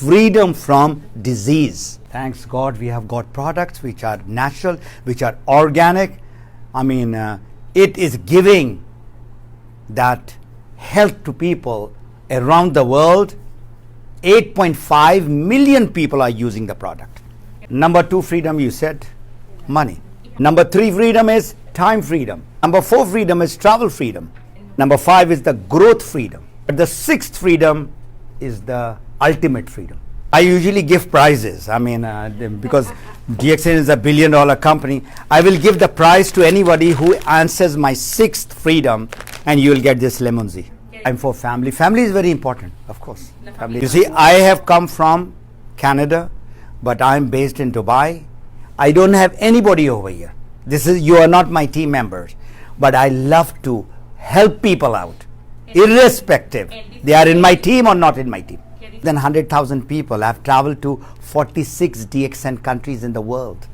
freedom from disease. Thanks God we have got products which are natural, which are organic. I mean, it is giving that health to people around the world. 8.5 million people are using the product. Number 2 freedom, you said, money. Number 3 freedom is time freedom. Number 4 freedom is travel freedom. Number 5 is the growth freedom. But the 6th freedom is the ultimate freedom. I usually give prizes. I mean, because DXN is a $1 billion company, I will give the prize to anybody who answers my 6th freedom, and you will get this Lingzhi. I'm for family. Family is very important, of course. Family. You see, I have come from Canada, but I'm based in Dubai. I don't have anybody over here. You are not my team members, but I love to help people out, irrespective they are in my team or not in my team. Than 100,000 people. I've traveled to 46 DXN countries in the world.